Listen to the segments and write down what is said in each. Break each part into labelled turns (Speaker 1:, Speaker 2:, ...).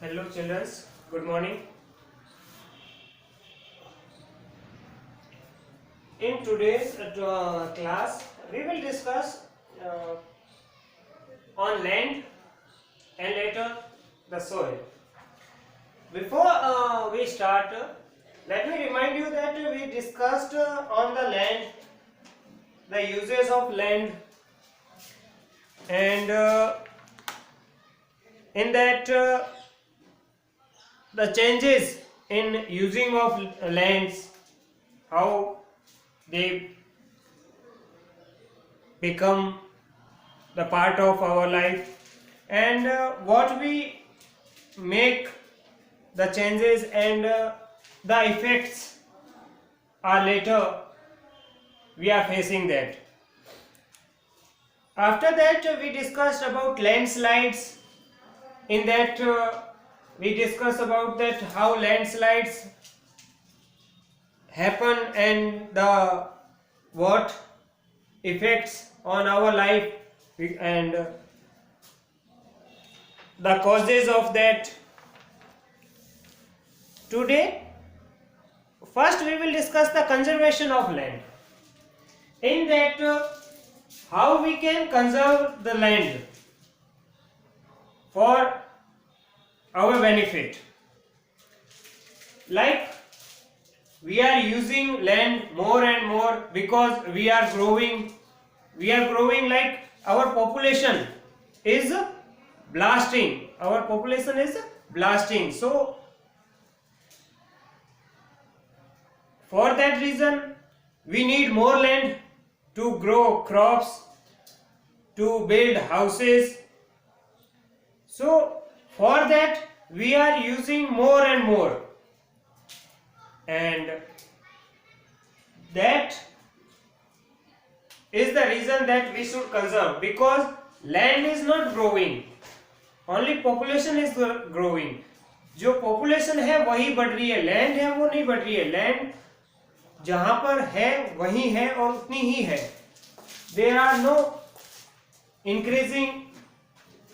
Speaker 1: Hello children, good morning. In today's class, we will discuss uh, on land and later the soil. Before we start, let me remind you that we discussed on the land, the uses of land, and in that the changes in using of lands, how they become the part of our life, and what we make the changes, and the effects are later we are facing that. After that we discussed about landslides. In that we discussed about that how landslides happen and the what effects on our life, and the causes of that. Today, first we will discuss the conservation of land. In that, how we can conserve the land for our benefit. Like, we are using land more and more because we are growing. We are growing, like our population is blasting. Our population is blasting. So, for that reason, we need more land to grow crops, to build houses. So, for that, we are using more and more. And that is the reason that we should conserve, because land is not growing, only population is growing. जो population है वही बढ़ रही है, land है वो नहीं बढ़ रही है. land जहाँ पर है वही है और उतनी ही है. There are no increasing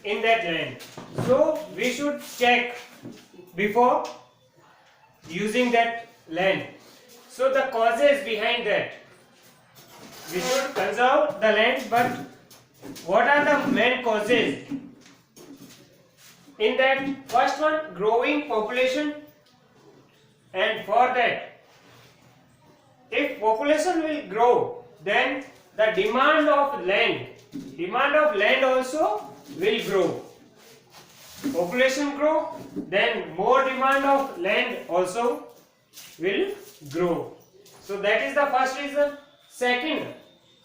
Speaker 1: in that land. So we should check before using that land. So the causes behind that, we should conserve the land, but what are the main causes? In that, first one, growing population, and for that, if population will grow, then the demand of land also will grow. Population grow, then more demand of land also will grow. So that is the first reason. Second,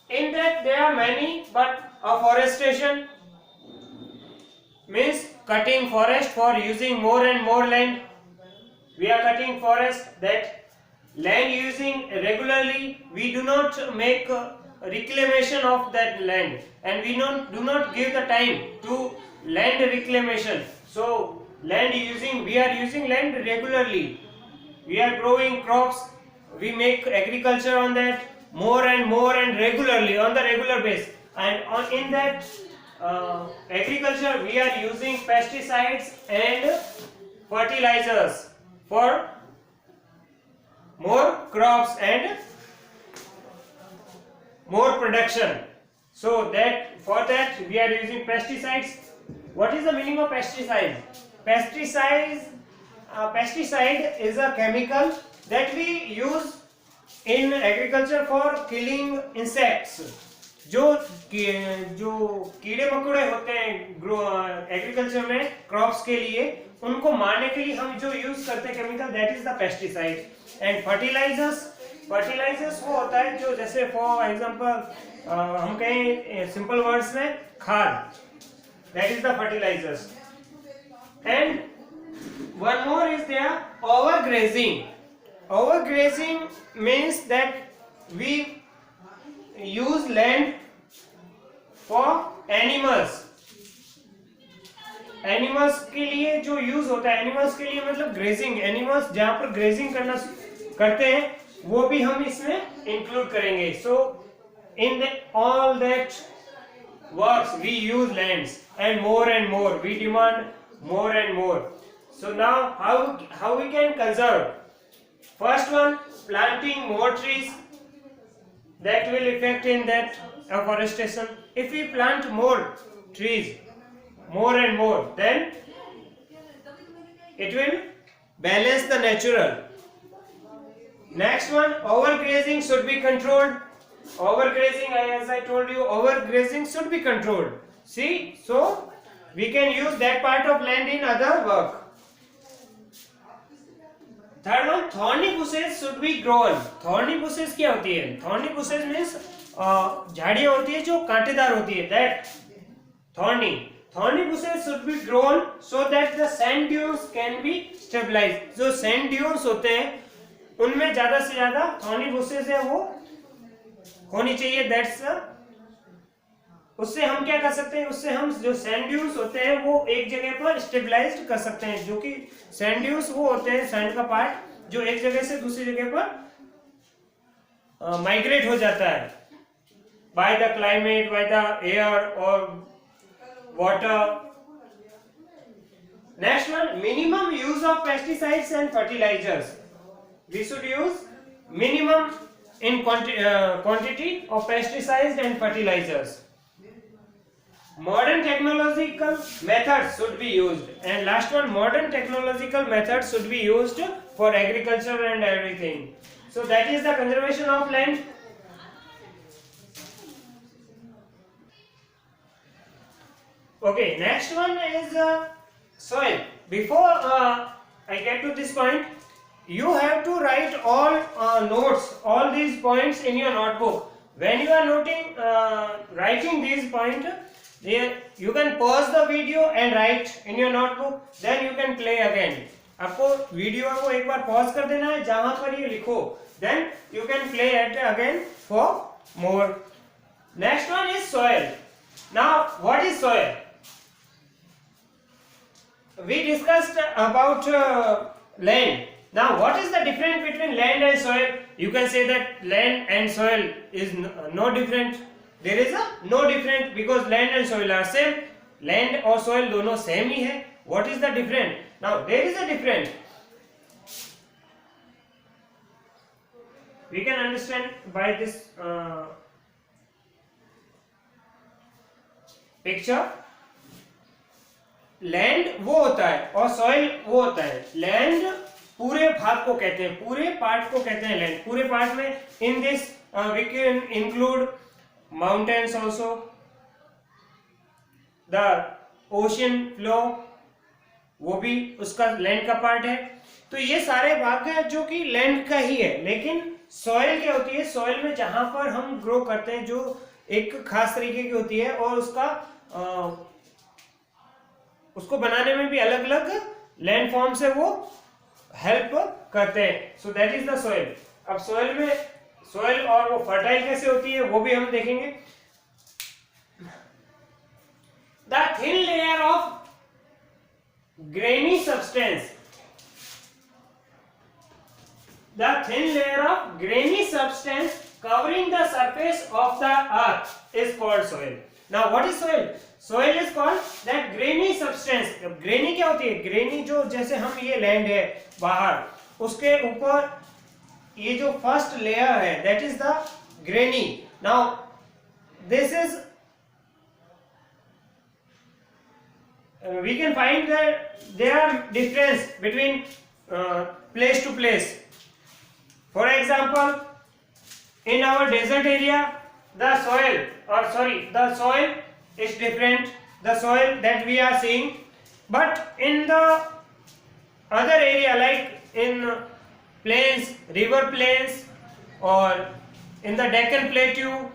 Speaker 1: in that there are many, but afforestation means cutting forest for using more and more land. We are cutting forest, that land using regularly. We do not make reclamation of that land, and we do not give the time to land reclamation. So land using, we are using land regularly. We are growing crops, we make agriculture on that more and regularly, on the regular basis. And in that agriculture we are using pesticides and fertilizers for more crops and more production. So that, for that we are using pesticides. What is the meaning of pesticide? Pesticide is a chemical that we use in agriculture for killing insects. जो कीड़े मकोड़े होते हैं agriculture में crops के लिए, उनको मारने के लिए हम जो यूज करते हैं chemical, that is the pesticide. And fertilisers वो होता है जो, जैसे फॉर एग्जांपल हम कहें सिंपल वर्ड्स में, खाद, that is the fertilisers. And one more is there, overgrazing. Overgrazing means that we use land for animals. Animals के लिए जो यूज होता है, एनिमल्स के लिए मतलब ग्रेजिंग, एनिमल्स जहां पर ग्रेजिंग करते हैं वो भी हम इसमें इंक्लूड करेंगे. So in all that works we use lands, and more we demand more and more. So now how we can conserve? First one, planting more trees. That will affect in that afforestation. If we plant more trees, more and more, then it will balance the natural. Next one, overgrazing should be controlled. Overgrazing, as I told you, overgrazing should be controlled. See, so we can use that part of land in other work. Third one, thorny bushes should be grown. Thorny bushes क्या होती है? Thorny bushes means झाड़ियाँ होती है जो कांटेदार होती है. That thorny. Thorny bushes should be grown so that the sand dunes can be stabilized. जो sand dunes होते हैं उनमें ज़्यादा से ज़्यादा thorny bushes है वो होनी चाहिए. That's उससे हम क्या कर सकते हैं? उससे हम जो सैंड ड्यून्स होते हैं वो एक जगह पर स्टेबलाइज्ड कर सकते हैं. जो कि सैंड ड्यून्स वो होते हैं सैंड का पार्ट जो एक जगह से दूसरी जगह पर माइग्रेट हो जाता है by the climate, by the air और water. Next one, minimum use of pesticides and fertilisers. We should use minimum in quantity of pesticides and fertilizers. Modern technological methods should be used. And last one, modern technological methods should be used for agriculture and everything. So that is the conservation of land. Okay, next one is soil. Before I get to this point, you have to write all notes, all these points in your notebook. When you are writing these points, you can pause the video and write in your notebook. Then you can play again. आपको video को एक बार pause कर देना है जहां पर ये लिखो. Then you can play it again for more. Next one is soil. Now, what is soil? We discussed about land. Now, what is the difference between land and soil? You can say that land and soil is no different. There is no difference because land and soil are same. Land और soil दोनों same ही है. What is the difference? Now, there is a difference. We can understand by this picture. Land वो होता है और soil वो होता है. Land पूरे भाग को कहते हैं, पूरे पार्ट को कहते हैं लैंड. पूरे पार्ट में in this we can include mountains also, the ocean flow, वो भी उसका लैंड का पार्ट है. तो ये सारे भाग हैं जो कि लैंड का ही है. लेकिन सॉइल क्या होती है? सॉइल में जहां पर हम ग्रो करते हैं जो एक खास तरीके की होती है और उसको बनाने में भी अलग अलग लैंड फॉर्म से वो हेल्प करते हैं. सो दैट इज द सॉइल. अब सॉइल और वो फर्टाइल कैसे होती है वो भी हम देखेंगे. The thin layer of granny substance, the thin layer of granny substance covering the surface of the earth is called soil. Now, what is soil? Soil is called that grainy substance. Granny क्या होती है? Granny जो जैसे हम ये land है बाहर, उसके ऊपर ये जो फर्स्ट लेयर है that is the grainy. Now, this is we can find that there are difference between place to place. For example, in our desert area, the soil is different, the soil that we are seeing. But in the other area like in plains, river plains, or in the Deccan Plateau,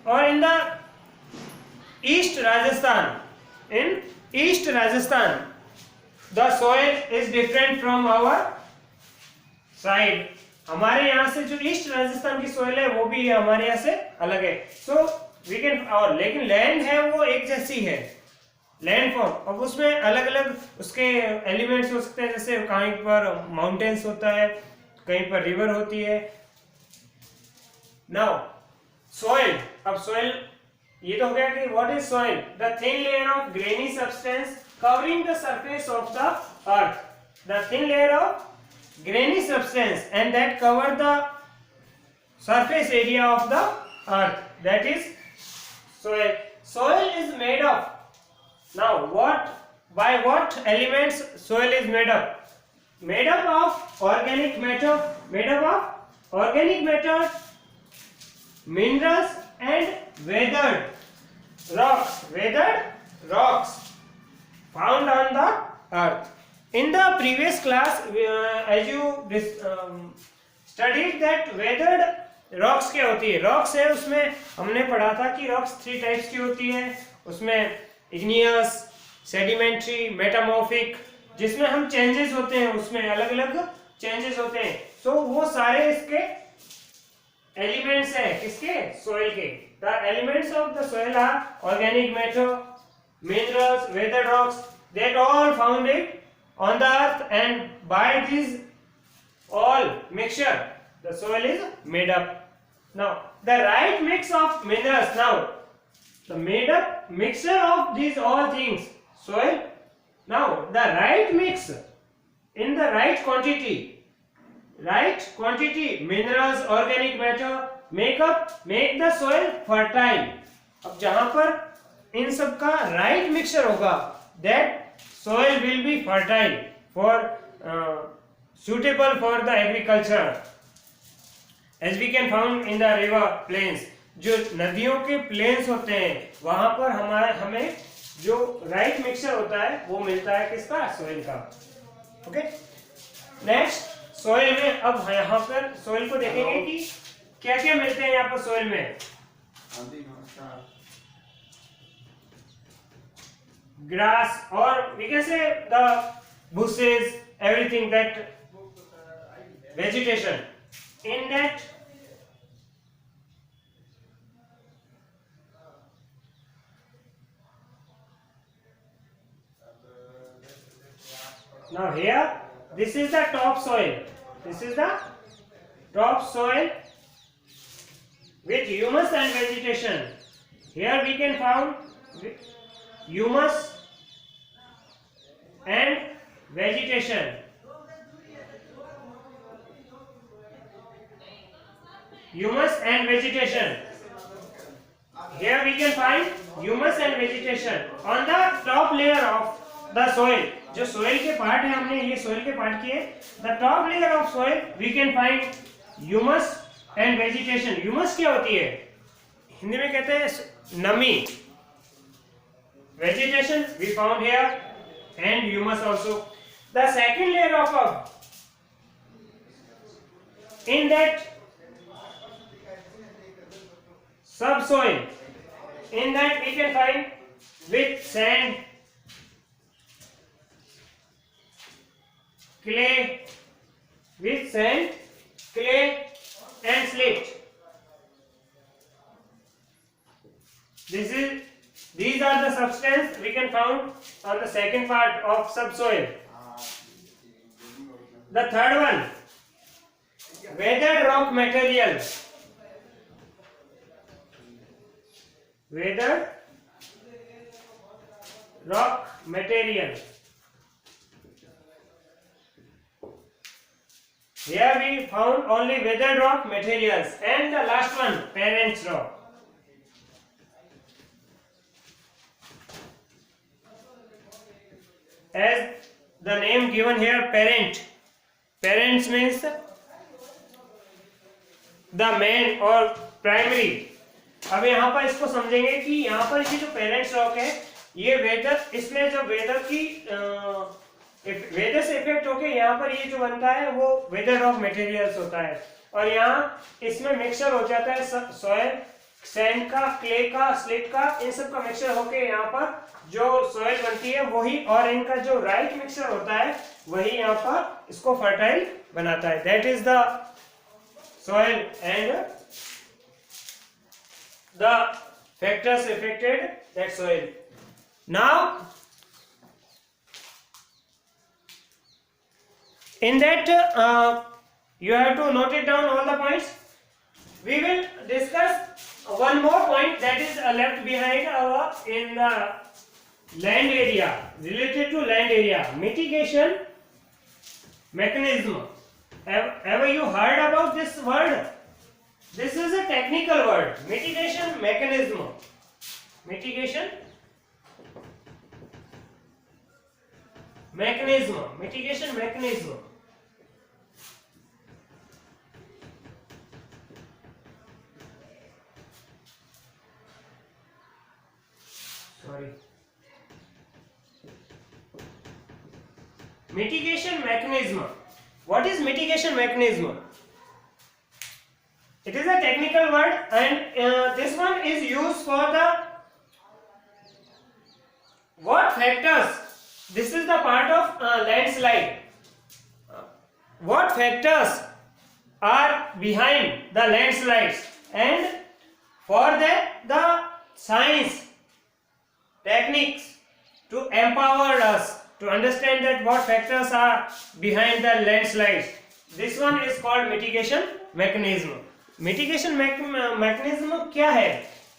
Speaker 1: or in the East Rajasthan, the soil is different from our side. हमारे यहाँ से जो east Rajasthan की soil है वो भी हमारे यहाँ से अलग है. सो वी कैन, और लेकिन लैंड है वो एक जैसी है, लैंड फॉर्म. अब उसमें अलग अलग उसके एलिमेंट्स हो सकते हैं, जैसे कहीं पर माउंटेन्स होता है, कहीं पर रिवर होती है. Now soil. अब सॉइल ये तो हो गया कि what is soil? The thin layer of granny substance covering the surface of the earth. The thin layer of grainy substance and that cover the surface area of the earth, that is soil. Soil is made of, now by what elements soil is made up? Made up of organic matter, minerals and weathered rocks found on the earth. In the previous class, as you studied that weathered rocks क्या होती है? Rocks है, उसमें हमने पढ़ा था कि rocks 3 types की होती है. उसमें इग्नियस, सेडिमेंट्री, मेटामॉर्फिक, जिसमें हम चेंजेस होते हैं, उसमें अलग अलग चेंजेस होते हैं. सो वो सारे इसके एलिमेंट्स हैं, किसके? सोइल के. The elements of the soil are organic matter, minerals, weather rocks, that all found it on the earth, and by this all mixture the soil is made up. Now the right mix of minerals, now the made up mixture of these all things, soil, now the right mix in the right quantity, minerals, organic matter make the soil fertile. अब जहां पर इन सब का right mixture होगा, that soil will be fertile for suitable for the agriculture, as we can found in the river plains. जो नदियों के planes होते हैं वहां पर हमें जो राइट मिक्सचर होता है वो मिलता है, किसका? सोइल का. ओके, नेक्स्ट सोइल में, अब यहाँ पर सोइल को देखेंगे कि क्या क्या मिलते हैं यहाँ पर सोइल में. grass, or we can say the bushes, everything, that vegetation. In that now here this is the top soil, with humus and vegetation. Here we can found humus and vegetation. Here we can find humus and vegetation on the top layer of the soil. जो soil के part है, हमने ये soil के part किए. The top layer of soil we can find humus and vegetation. humus क्या होती है? हिंदी में कहते हैं नमी. Vegetation we found here, and humus also. The second layer of in that subsoil, in that we can find with sand, clay, and slate. These are the substance we can found on the second part of subsoil. The third one, weathered rock material. Here we found only weathered rock materials. And the last one, parent rock. As the name given here, parents means the main or primary. अब यहाँ पर इसको समझेंगे कि यहाँ पर ये जो पेरेंट्स रॉक है, ये वेदर, इसमें जो वेदर की वेदर से इफेक्ट होके यहाँ पर ये जो बनता है वो वेदर रॉक मटेरियल्स होता है. और यहाँ इसमें मिक्सचर हो जाता है सॉइल, सैंड का, क्ले का, स्लेट का, इन सब का मिक्सचर होके यहाँ पर जो सॉइल बनती है वही, और इनका जो राइट मिक्सचर होता है वही यहाँ पर इसको फर्टाइल बनाता है. That is the soil and the factors affected that soil. Now in that you have to note it down all the points. We will discuss one more point that is left behind in the land area, related to land area. Mitigation mechanism. Ever you heard about this word? This is a technical word. Mitigation mechanism. Mitigation mechanism. Mitigation mechanism. Sorry. Mitigation mechanism. What is mitigation mechanism? It is a technical word, and this one is used for the what factors. This is the part of landslide. What factors are behind the landslides, and for that the science techniques to empower us to understand that what factors are behind the landslides. This one is called mitigation mechanism. Mitigation mechanism क्या है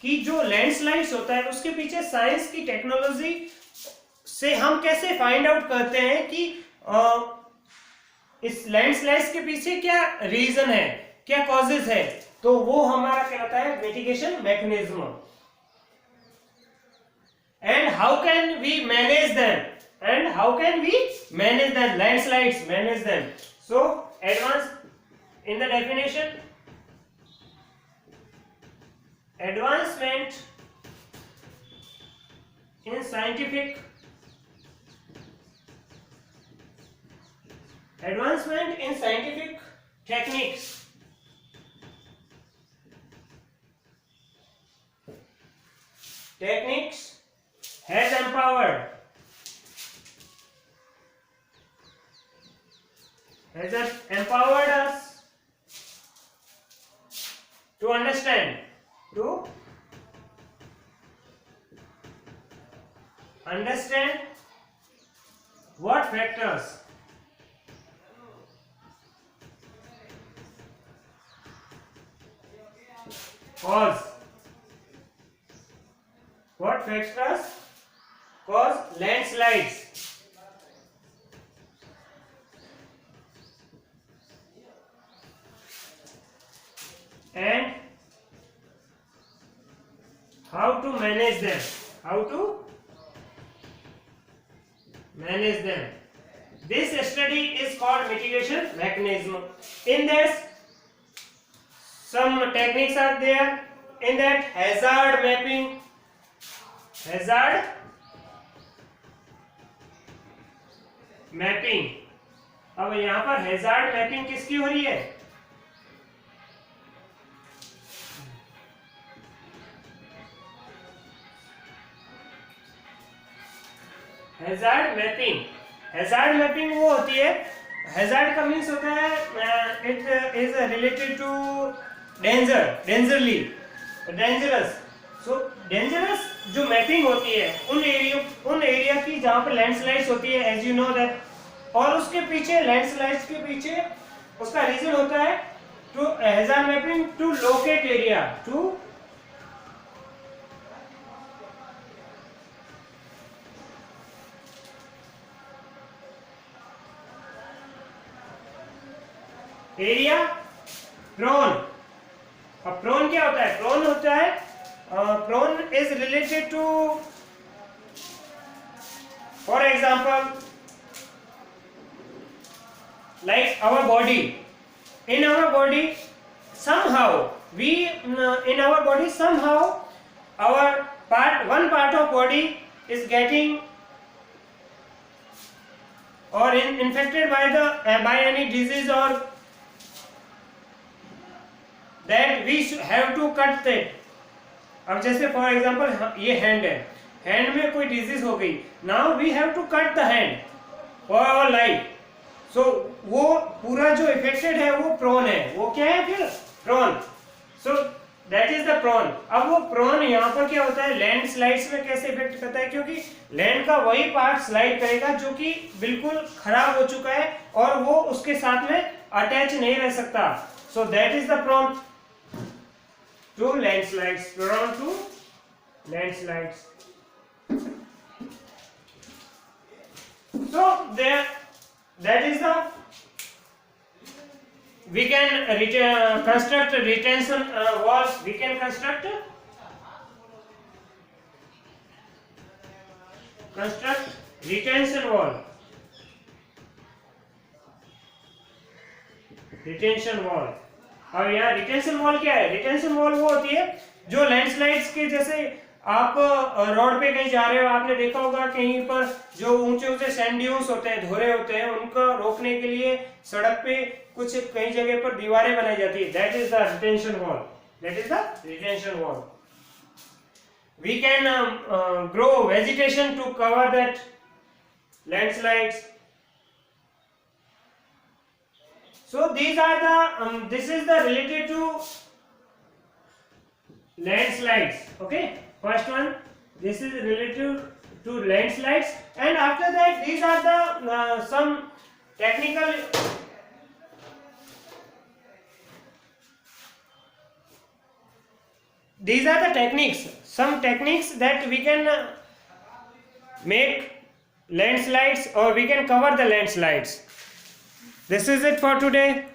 Speaker 1: कि जो landslides होता है उसके पीछे science की technology से हम कैसे फाइंड आउट करते हैं कि इस लैंडस्लाइड्स के पीछे क्या रीजन है, क्या कॉजेज है, तो वो हमारा कहलाता है mitigation mechanism. And how can we manage them, landslides manage them. So advance in the definition, advancement in scientific techniques has empowered us to understand what factors cause landslides, and how to manage them. This study is called mitigation mechanism. In this, some techniques are there. In that, hazard mapping. अब यहाँ पर hazard mapping किसकी हो रही है? Hazard mapping वो होती है, हैजार्ड का मीन्स होता है it is related to dangerous. So dangerous जो मैपिंग होती है उन एरिया की जहाँ पर लैंडस्लाइड्स होती है, एज यू नो दैट, और उसके पीछे लैंडस्लाइड्स के पीछे उसका रीजन होता है to hazard mapping to locate area, to area prone. अब प्रोन क्या होता है? Prone is related to, for example, like our body. In our body somehow our one part of body is getting or infected by any disease, or that we have to cut it. अब जैसे for example ये hand है, hand में कोई disease हो गई, now we have to cut the hand for our life. So वो पूरा जो इफेक्टेड है वो प्रोन है. वो क्या है फिर? Prone. So that is the prone. अब वो प्रोन यहाँ पर क्या होता है, लैंड स्लाइड्स में कैसे इफेक्ट करता है? क्योंकि लैंड का वही पार्ट स्लाइड करेगा जो कि बिल्कुल खराब हो चुका है और वो उसके साथ में अटैच नहीं रह सकता. So that is the prone to landslides, prone to landslides. So there, that is the, we can construct retention walls. We can construct retention wall. Retention wall. और यहाँ रिटेंशन वॉल क्या है? रिटेंशन वॉल वो होती है जो landslides के, जैसे आप रोड पे कहीं जा रहे हो, आपने देखा होगा कहीं पर जो ऊंचे ऊंचे सैंड ड्यून्स होते हैं, धोरे होते हैं, उनको रोकने के लिए सड़क पे कुछ कई जगह पर दीवारें बनाई जाती है। That is the retention wall. That is the retention wall. We can grow vegetation to cover that landslides. So these are the this is the related to landslides. Okay, first one, this is related to landslides, and after that these are the some technical techniques, some techniques that we can make landslides, or we can cover the landslides. This is it for today.